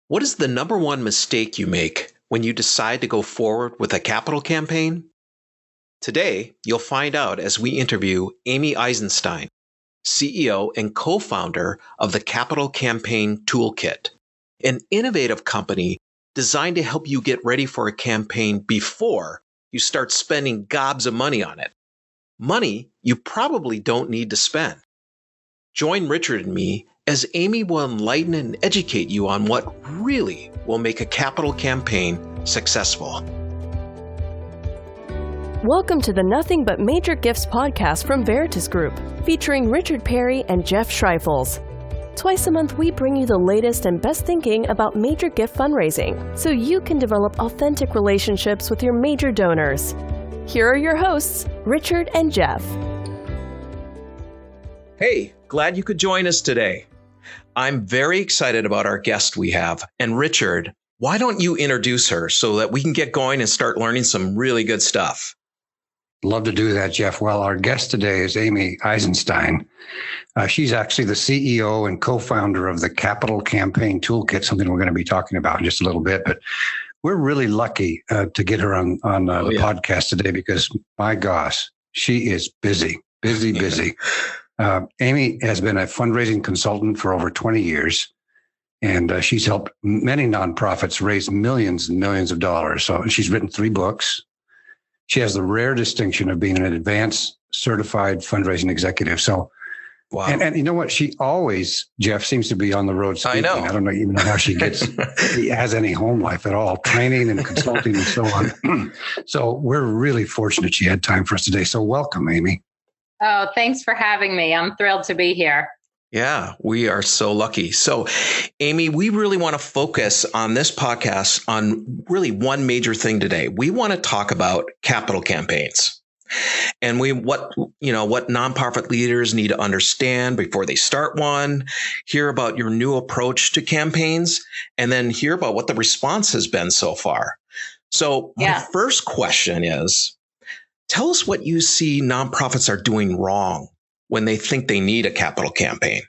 What is the number one mistake you make when you decide to go forward with a capital campaign? Today, you'll find out as we interview Amy Eisenstein, CEO and co-founder of the Capital Campaign Toolkit, an innovative company designed to help you get ready for a campaign before you start spending gobs of money on it. Money you probably don't need to spend. Join Richard and me as Amy will enlighten and educate you on what really will make a capital campaign successful. Welcome to the Nothing But Major Gifts podcast from Veritas Group, featuring Richard Perry and Jeff Schreifels. Twice a month, we bring you the latest and best thinking about major gift fundraising, so you can develop authentic relationships with your major donors. Here are your hosts, Richard and Jeff. Hey, glad you could join us today. I'm very excited about our guest we have. And Richard, why don't you introduce her so that we can get going and start learning some really good stuff? Love to do that, Jeff. Well, our guest today is Amy Eisenstein. She's actually the CEO and co-founder of the Capital Campaign Toolkit, something we're going to be talking about in just a little bit. But we're really lucky to get her on the podcast today because, my gosh, she is busy. Amy has been a fundraising consultant for over 20 years, and she's helped many nonprofits raise millions and millions of dollars. So she's written 3 books. She has the rare distinction of being an advanced certified fundraising executive. So, wow. And you know what? She always, Jeff, seems to be on the road speaking. I don't even know how she has any home life at all, training and consulting and so on. So we're really fortunate she had time for us today. So welcome, Amy. Oh, thanks for having me. I'm thrilled to be here. Yeah, we are so lucky. So, Amy, we really want to focus on this podcast on really one major thing today. We want to talk about capital campaigns and what nonprofit leaders need to understand before they start one, hear about your new approach to campaigns, and then hear about what the response has been so far. So, my first question is, tell us what you see nonprofits are doing wrong when they think they need a capital campaign.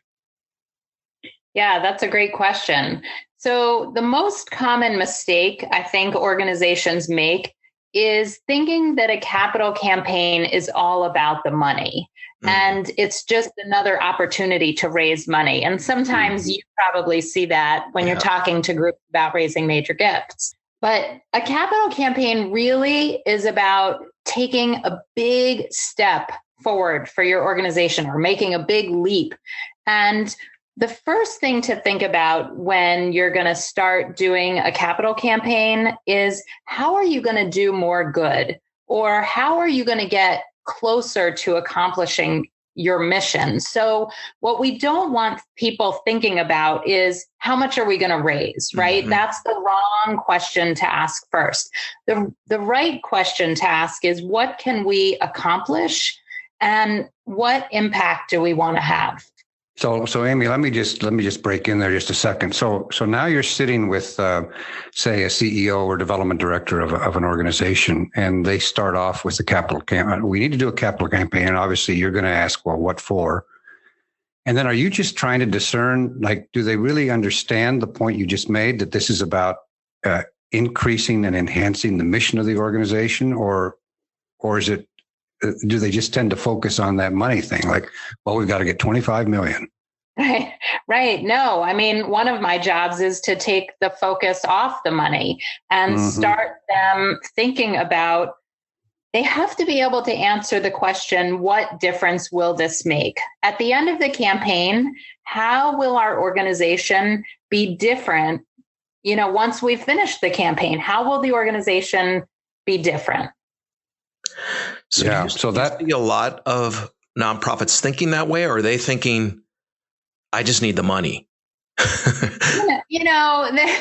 Yeah, that's a great question. So the most common mistake I think organizations make is thinking that a capital campaign is all about the money. Mm-hmm. And it's just another opportunity to raise money. And sometimes you probably see that when you're talking to groups about raising major gifts. But a capital campaign really is about taking a big step forward for your organization or making a big leap. And the first thing to think about when you're going to start doing a capital campaign is how are you going to do more good? Or how are you going to get closer to accomplishing your mission? So what we don't want people thinking about is how much are we going to raise, right? Mm-hmm. That's the wrong question to ask first. The right question to ask is what can we accomplish and what impact do we want to have? So Amy, let me just break in there just a second. So now you're sitting with, say, a CEO or development director of an organization, and they start off with the capital campaign. We need to do a capital campaign. And obviously, you're going to ask, well, what for? And then are you just trying to discern, like, do they really understand the point you just made, that this is about increasing and enhancing the mission of the organization, or is it? Do they just tend to focus on that money thing? Like, well, we've got to get 25 million. Right. No, I mean, one of my jobs is to take the focus off the money and start them thinking about, they have to be able to answer the question, what difference will this make? At the end of the campaign, how will our organization be different? Once we've finished the campaign, how will the organization be different? So that see a lot of nonprofits thinking that way, or are they thinking, I just need the money?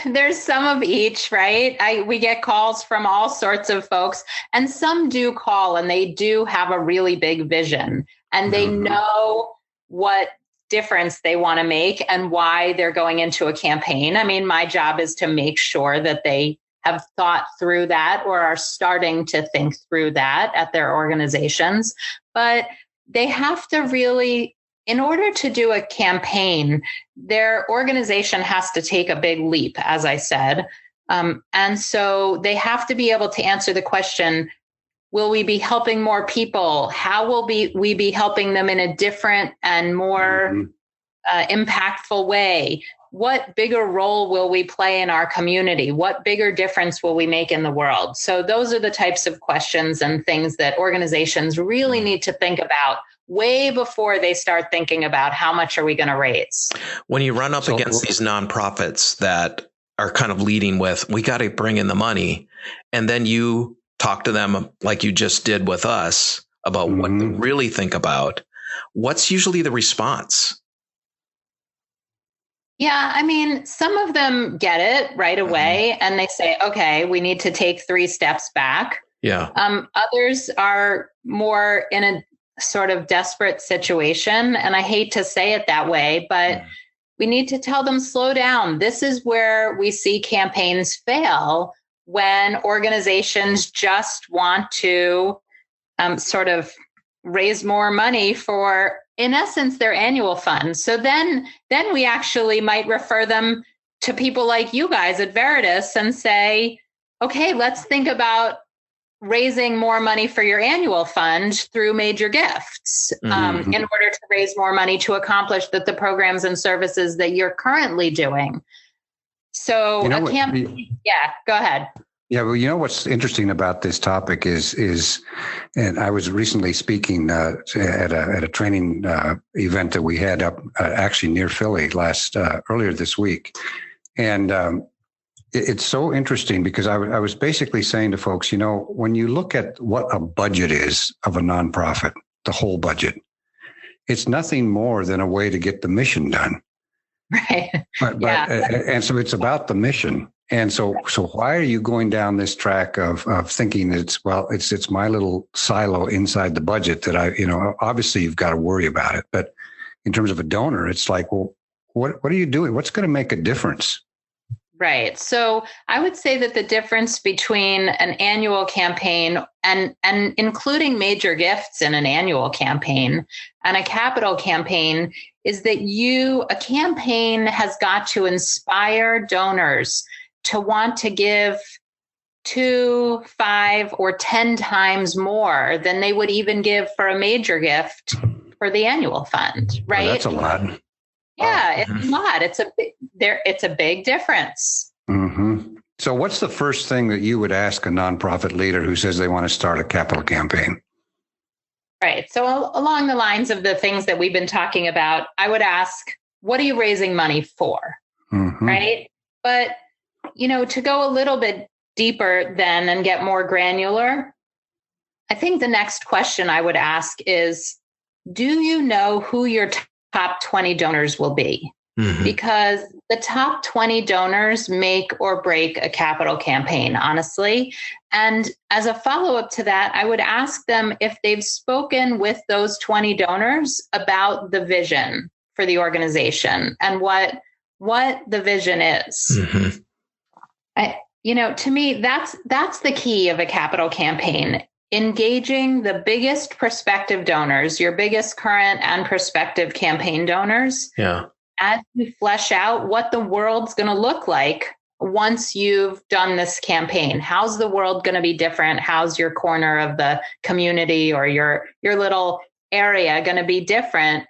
There's some of each, right? We get calls from all sorts of folks, and some do call and they do have a really big vision and they know what difference they want to make and why they're going into a campaign. I mean, my job is to make sure that they have thought through that or are starting to think through that at their organizations. But they have to really in order to do a campaign, their organization has to take a big leap, as I said. And so they have to be able to answer the question, will we be helping more people? How will we be helping them in a different and more impactful way? What bigger role will we play in our community? What bigger difference will we make in the world? So those are the types of questions and things that organizations really need to think about way before they start thinking about how much are we going to raise. When you run up against these nonprofits that are kind of leading with, we got to bring in the money, and then you talk to them like you just did with us about what to really think about, what's usually the response? Yeah, I mean, some of them get it right away and they say, okay, we need to take 3 steps back. Yeah. Others are more in a sort of desperate situation. And I hate to say it that way, but we need to tell them, slow down. This is where we see campaigns fail, when organizations just want to sort of raise more money for, in essence, their annual funds. So then we actually might refer them to people like you guys at Veritas and say, okay, let's think about raising more money for your annual fund through major gifts in order to raise more money to accomplish the programs and services that you're currently doing. So go ahead. Yeah, well, you know what's interesting about this topic is, and I was recently speaking at a training event that we had up actually near Philly earlier this week, and it's so interesting because I was basically saying to folks, you know, when you look at what a budget is of a nonprofit, the whole budget, it's nothing more than a way to get the mission done. Right. And so it's about the mission. And so why are you going down this track of thinking it's my little silo inside the budget that obviously you've got to worry about it. But in terms of a donor, it's like, well, what are you doing? What's going to make a difference? Right. So I would say that the difference between an annual campaign and including major gifts in an annual campaign and a capital campaign is that a campaign has got to inspire donors to want to give 2, 5, or 10 times more than they would even give for a major gift for the annual fund, right? Oh, that's a lot. Yeah, it's a lot. It's a big difference. Mm-hmm. So what's the first thing that you would ask a nonprofit leader who says they want to start a capital campaign? Right. So along the lines of the things that we've been talking about, I would ask, what are you raising money for? Right. But, to go a little bit deeper then and get more granular, I think the next question I would ask is, do you know who your top 20 donors will be? Because the top 20 donors make or break a capital campaign, honestly. And as a follow-up to that, I would ask them if they've spoken with those 20 donors about the vision for the organization and what the vision is. To me, that's the key of a capital campaign. Engaging the biggest prospective donors, your biggest current and prospective campaign donors. Yeah. As you flesh out what the world's going to look like once you've done this campaign. How's the world going to be different? How's your corner of the community or your little area going to be different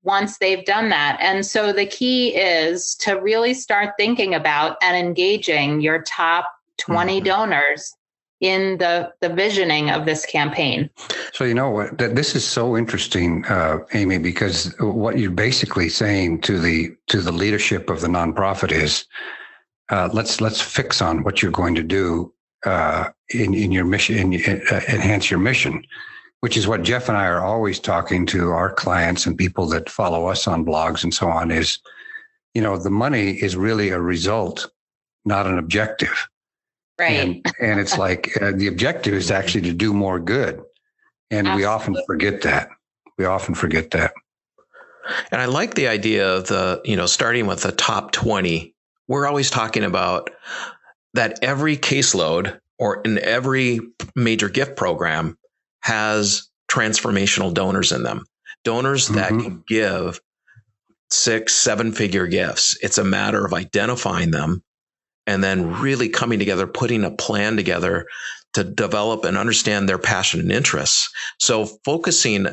once they've done that? And so the key is to really start thinking about and engaging your top 20 donors in the visioning of this campaign. So you know what, this is so interesting, Amy, because what you're basically saying to the leadership of the nonprofit is, let's fix on what you're going to do in your mission, enhance your mission, which is what Jeff and I are always talking to our clients and people that follow us on blogs and so on is, the money is really a result, not an objective. Right. And it's like the objective is actually to do more good. And Absolutely. We often forget that. And I like the idea of starting with the top 20. We're always talking about that every caseload or in every major gift program has transformational donors in them. donors that can give 6-7-figure gifts. It's a matter of identifying them and then really coming together, putting a plan together to develop and understand their passion and interests. So focusing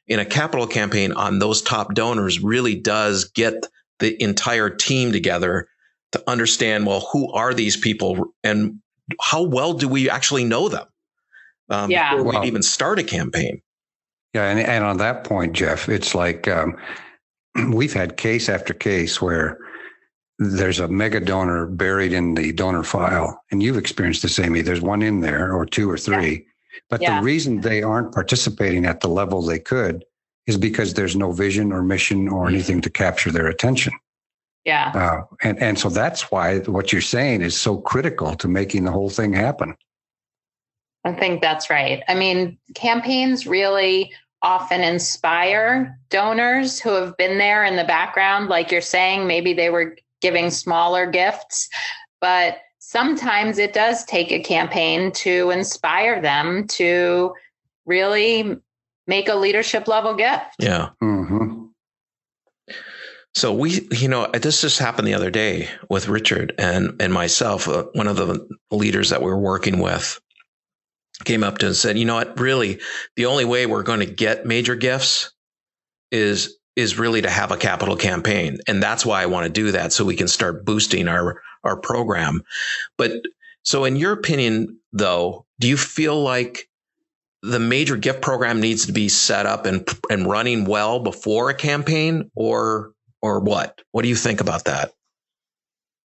in a capital campaign on those top donors really does get the entire team together to understand, well, who are these people and how well do we actually know them before we even start a campaign? Yeah. And on that point, Jeff, it's like we've had case after case where there's a mega donor buried in the donor file, and you've experienced the same. There's one in there or two or three, but the reason they aren't participating at the level they could is because there's no vision or mission or anything to capture their attention. Yeah. And so that's why what you're saying is so critical to making the whole thing happen. I think that's right. I mean, campaigns really often inspire donors who have been there in the background. Like you're saying, maybe they were giving smaller gifts, but sometimes it does take a campaign to inspire them to really make a leadership level gift. Yeah. Mm-hmm. So this just happened the other day with Richard and myself. One of the leaders that we were working with came up to us and said, you know what, really, the only way we're going to get major gifts is really to have a capital campaign. And that's why I want to do that, so we can start boosting our program. But so in your opinion, though, do you feel like the major gift program needs to be set up and running well before a campaign, or what? What do you think about that?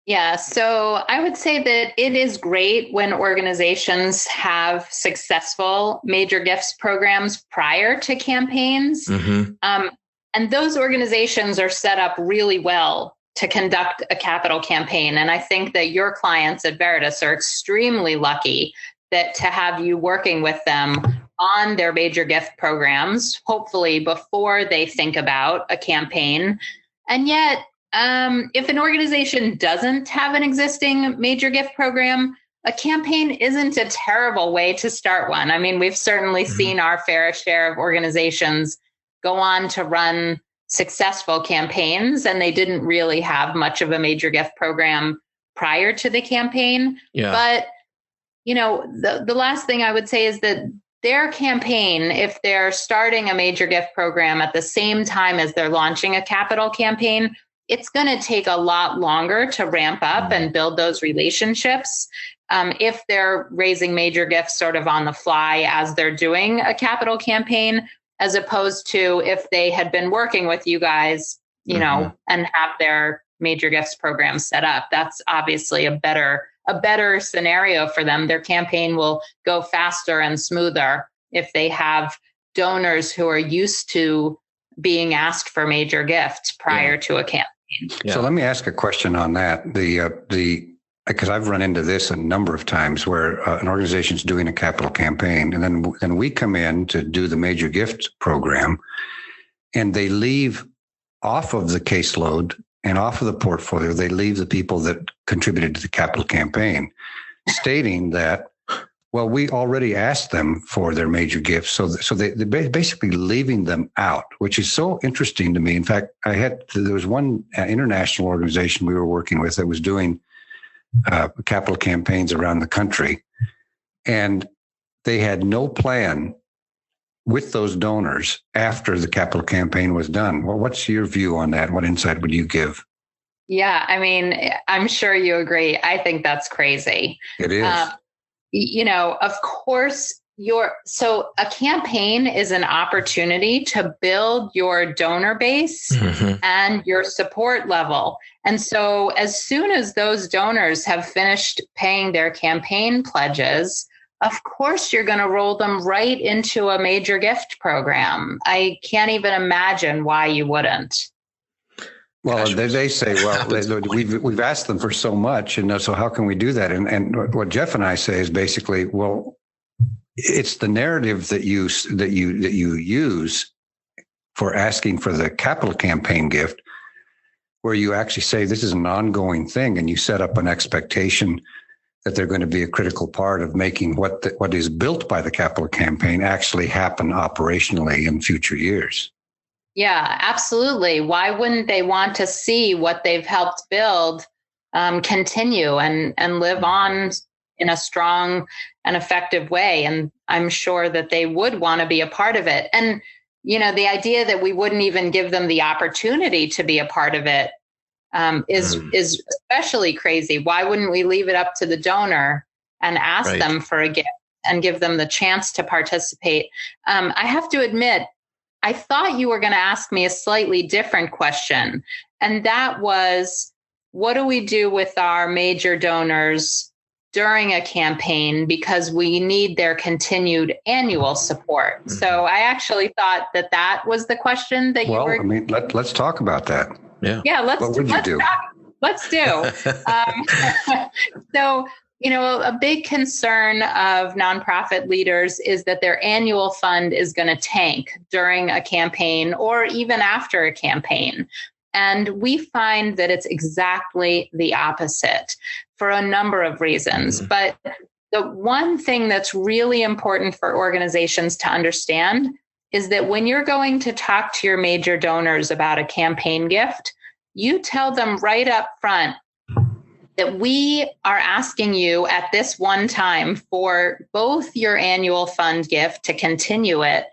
Yeah, so I would say that it is great when organizations have successful major gifts programs prior to campaigns. Mm-hmm. And those organizations are set up really well to conduct a capital campaign. And I think that your clients at Veritas are extremely lucky that to have you working with them on their major gift programs, hopefully before they think about a campaign. And yet, if an organization doesn't have an existing major gift program, a campaign isn't a terrible way to start one. I mean, we've certainly seen our fair share of organizations go on to run successful campaigns, and they didn't really have much of a major gift program prior to the campaign. Yeah. But, the last thing I would say is that their campaign, if they're starting a major gift program at the same time as they're launching a capital campaign, it's going to take a lot longer to ramp up and build those relationships. If they're raising major gifts sort of on the fly as they're doing a capital campaign, as opposed to if they had been working with you guys, and have their major gifts program set up. That's obviously a better scenario for them. Their campaign will go faster and smoother if they have donors who are used to being asked for major gifts prior to a campaign. Yeah. So let me ask a question on that. Because I've run into this a number of times where an organization's doing a capital campaign, and then we come in to do the major gift program, and they leave off of the caseload and off of the portfolio. They leave the people that contributed to the capital campaign, stating that, well, we already asked them for their major gifts. So they're basically leaving them out, which is so interesting to me. In fact, there was one international organization we were working with that was doing capital campaigns around the country, and they had no plan with those donors after the capital campaign was done. Well, what's your view on that? What insight would you give? Yeah, I mean, I'm sure you agree. I think that's crazy. It is. Of course, so a campaign is an opportunity to build your donor base and your support level. And so as soon as those donors have finished paying their campaign pledges, of course, you're going to roll them right into a major gift program. I can't even imagine why you wouldn't. Well, they say, well, we've asked them for so much, and so how can we do that? And what Jeff and I say is basically, well, it's the narrative that you use for asking for the capital campaign gift, where you actually say this is an ongoing thing, and you set up an expectation that they're going to be a critical part of making what is built by the capital campaign actually happen operationally in future years. Yeah, absolutely. Why wouldn't they want to see what they've helped build continue and live on in a strong and effective way? And I'm sure that they would want to be a part of it. And, the idea that we wouldn't even give them the opportunity to be a part of it is especially crazy. Why wouldn't we leave it up to the donor and ask them for a gift and give them the chance to participate? I have to admit, I thought you were going to ask me a slightly different question. And that was, what do we do with our major donors during a campaign because we need their continued annual support? Mm-hmm. So I actually thought that was the question that you were. Well, I mean, let's talk about that. Yeah. What would you do? Let's do. So, a big concern of nonprofit leaders is that their annual fund is going to tank during a campaign or even after a campaign. And we find that it's exactly the opposite for a number of reasons. Mm-hmm. But the one thing that's really important for organizations to understand is that when you're going to talk to your major donors about a campaign gift, you tell them right up front that we are asking you at this one time for both your annual fund gift to continue it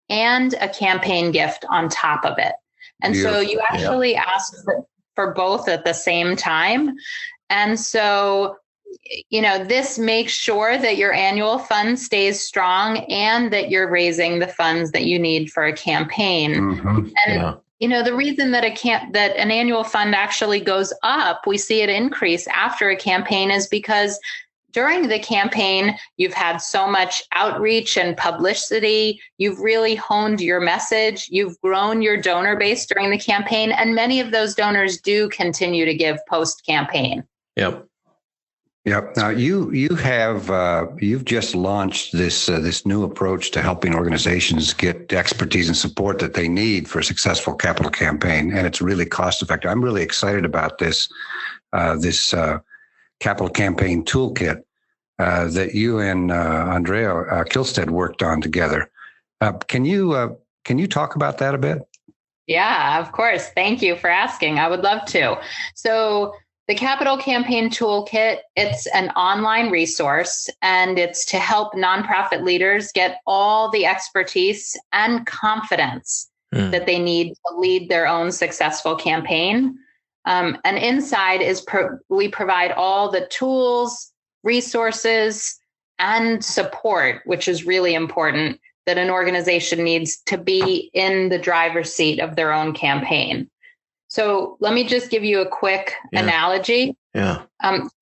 and a campaign gift on top of it. And so you actually ask for both at the same time. And so, this makes sure that your annual fund stays strong and that you're raising the funds that you need for a campaign. Mm-hmm. And the reason that that an annual fund actually goes up, we see it increase after a campaign, is because during the campaign, you've had so much outreach and publicity. You've really honed your message. You've grown your donor base during the campaign. And many of those donors do continue to give post-campaign. Yep. Now you've just launched this new approach to helping organizations get expertise and support that they need for a successful capital campaign, and it's really cost effective. I'm really excited about this capital campaign toolkit that you and Andrea Kilstead worked on together. Can you talk about that a bit? Yeah, of course. Thank you for asking. I would love to. So the Capital Campaign Toolkit, it's an online resource, and it's to help nonprofit leaders get all the expertise and confidence that they need to lead their own successful campaign. And inside we provide all the tools, resources, and support, which is really important, that an organization needs to be in the driver's seat of their own campaign. So let me just give you a quick analogy. Yeah.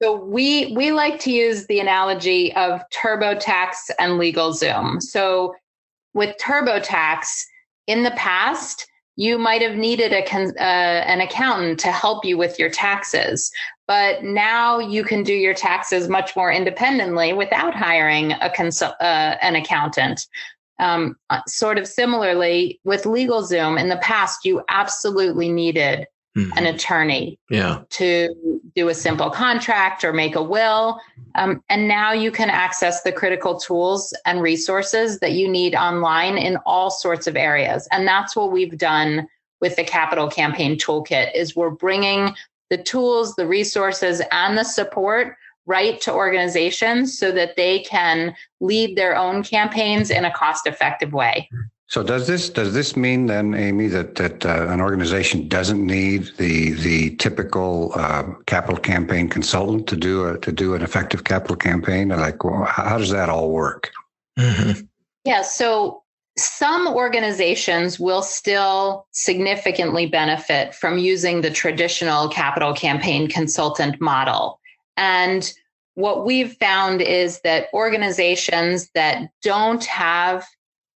So we like to use the analogy of TurboTax and LegalZoom. So with TurboTax, in the past, you might have needed an accountant to help you with your taxes, but now you can do your taxes much more independently without hiring an accountant. Sort of similarly with LegalZoom, in the past, you absolutely needed an attorney to do a simple contract or make a will. And now you can access the critical tools and resources that you need online in all sorts of areas. And that's what we've done with the Capital Campaign Toolkit, is we're bringing the tools, the resources, and the support right to organizations so that they can lead their own campaigns in a cost-effective way. So does this mean then, Amy, that an organization doesn't need the typical capital campaign consultant to do an effective capital campaign? Like, well, how does that all work? Mm-hmm. Yeah. So some organizations will still significantly benefit from using the traditional capital campaign consultant model. And what we've found is that organizations that don't have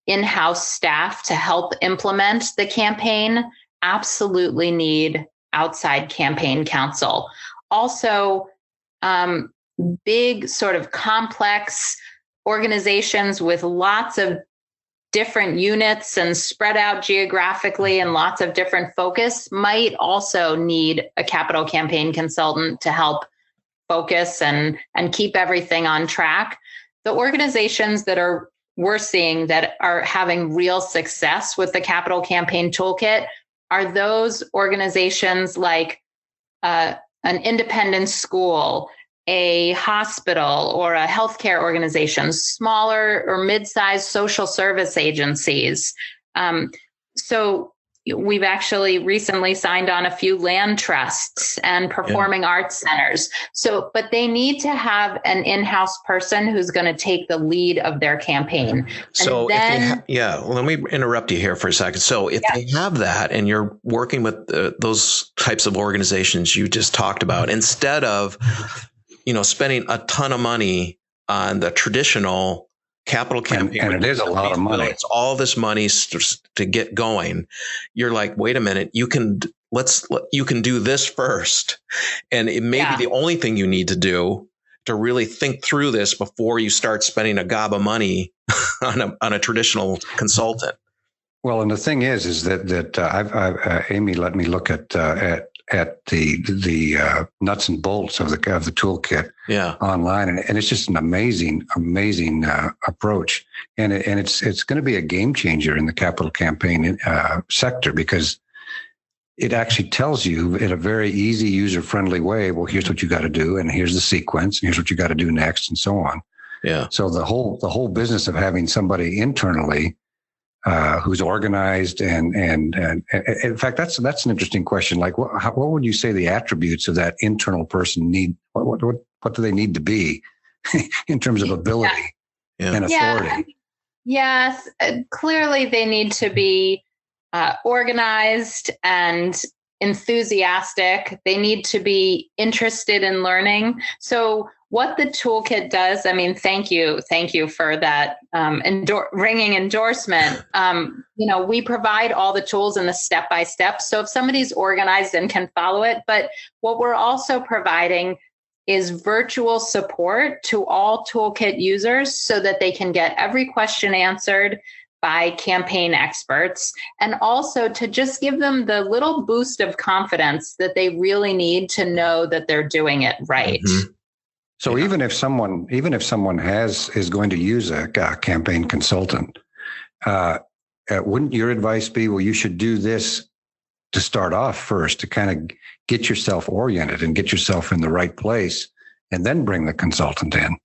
in-house staff to help implement the campaign absolutely need outside campaign counsel. Also, big sort of complex organizations with lots of different units and spread out geographically and lots of different focus might also need a capital campaign consultant to help focus and keep everything on track. The organizations that are we're seeing that are having real success with the capital campaign toolkit are those organizations like an independent school, a hospital, or a healthcare organization, smaller or mid-sized social service agencies. So we've actually recently signed on a few land trusts and performing arts centers. So, but they need to have an in-house person who's going to take the lead of their campaign. So then, let me interrupt you here for a second. So if they have that and you're working with those types of organizations you just talked about, instead of, spending a ton of money on the traditional capital campaign, and it is a lot of money. It's all this money to get going. You're like, wait a minute, you can do this first, and it may be the only thing you need to do to really think through this before you start spending a gob of money on a traditional consultant. Well, and the thing is that I've Amy let me look at the nuts and bolts of the toolkit online, and it's just an amazing approach, and it's going to be a game changer in the capital campaign sector, because it actually tells you in a very easy, user friendly way, well, here's what you got to do, and here's the sequence, and here's what you got to do next, and so on. Yeah. So the whole business of having somebody internally who's organized and in fact, that's an interesting question. Like, what would you say the attributes of that internal person need? What do they need to be in terms of ability and authority? Yes, clearly they need to be organized and enthusiastic. They need to be interested in learning. So what the toolkit does, I mean, thank you for that ringing endorsement. We provide all the tools and the step-by-step. So if somebody's organized and can follow it, but what we're also providing is virtual support to all toolkit users so that they can get every question answered by campaign experts, and also to just give them the little boost of confidence that they really need to know that they're doing it right. Mm-hmm. So even if someone is going to use a campaign consultant, wouldn't your advice be, well, you should do this to start off first, to kind of get yourself oriented and get yourself in the right place, and then bring the consultant in?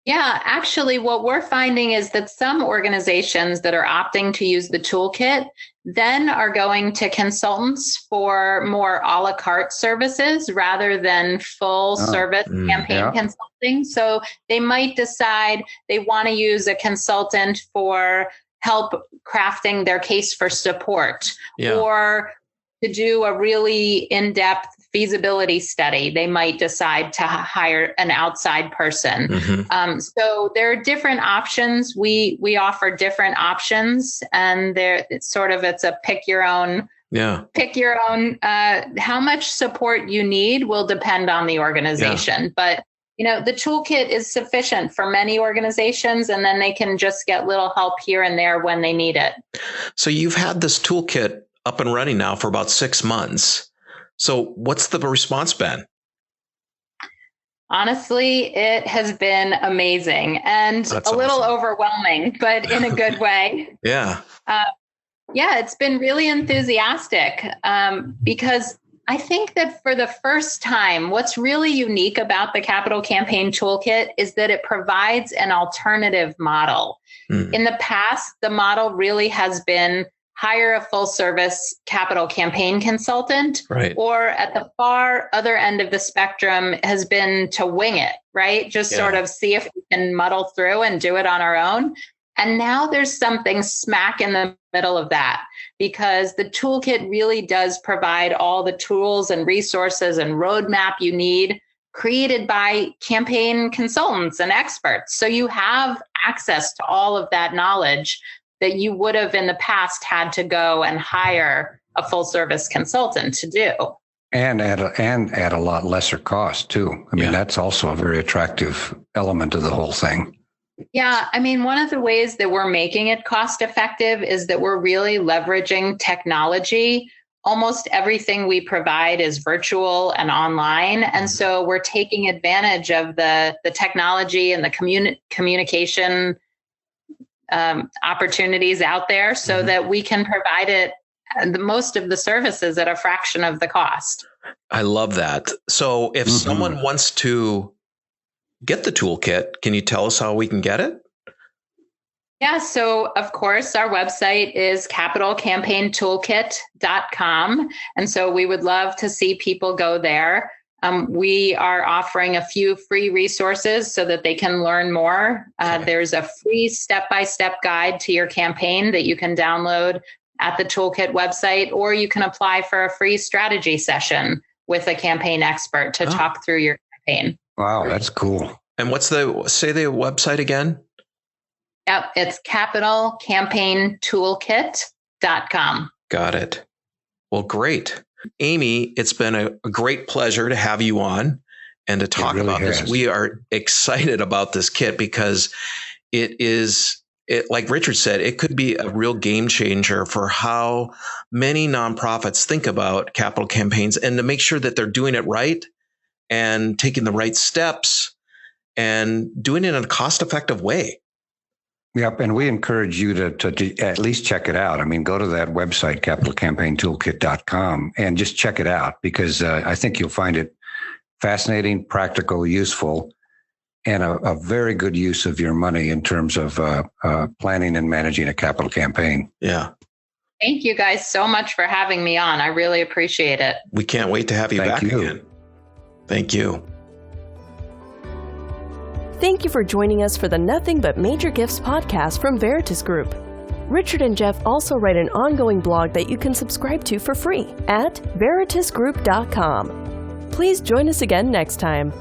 Yeah, actually, what we're finding is that some organizations that are opting to use the toolkit then are going to consultants for more a la carte services rather than full service campaign consulting. So they might decide they want to use a consultant for help crafting their case for support, or to do a really in-depth feasibility study. They might decide to hire an outside person. Mm-hmm. So there are different options. We offer different options, and it's a pick your own. Yeah. Pick your own. How much support you need will depend on the organization, but the toolkit is sufficient for many organizations, and then they can just get little help here and there when they need it. So you've had this toolkit up and running now for about 6 months. So what's the response been? Honestly, it has been amazing and a little overwhelming, but in a good way. It's been really enthusiastic because I think that for the first time, what's really unique about the Capital Campaign Toolkit is that it provides an alternative model. Mm. In the past, the model really has been hire a full service capital campaign consultant, right? Or at the far other end of the spectrum has been to wing it, right? Just sort of see if we can muddle through and do it on our own. And now there's something smack in the middle of that, because the toolkit really does provide all the tools and resources and roadmap you need, created by campaign consultants and experts. So you have access to all of that knowledge that you would have in the past had to go and hire a full service consultant to do. And at a lot lesser cost too. I mean, that's also a very attractive element of the whole thing. Yeah. I mean, one of the ways that we're making it cost effective is that we're really leveraging technology. Almost everything we provide is virtual and online. And so we're taking advantage of the technology and the communication opportunities out there so that we can provide it the most of the services at a fraction of the cost. I love that. So if someone wants to get the toolkit, can you tell us how we can get it? Yeah, so of course, our website is capitalcampaigntoolkit.com. And so we would love to see people go there. We are offering a few free resources so that they can learn more. There's a free step-by-step guide to your campaign that you can download at the Toolkit website, or you can apply for a free strategy session with a campaign expert to talk through your campaign. Wow, that's cool. And say the website again? Yep, it's capitalcampaigntoolkit.com. Got it. Well, great. Amy, it's been a great pleasure to have you on and to talk about this. We are excited about this kit because like Richard said, it could be a real game changer for how many nonprofits think about capital campaigns and to make sure that they're doing it right and taking the right steps and doing it in a cost-effective way. Yep. And we encourage you to at least check it out. I mean, go to that website, capitalcampaigntoolkit.com, and just check it out because I think you'll find it fascinating, practical, useful, and a very good use of your money in terms of planning and managing a capital campaign. Yeah. Thank you guys so much for having me on. I really appreciate it. We can't wait to have you back again. Thank you. Thank you for joining us for the Nothing But Major Gifts podcast from Veritas Group. Richard and Jeff also write an ongoing blog that you can subscribe to for free at veritasgroup.com. Please join us again next time.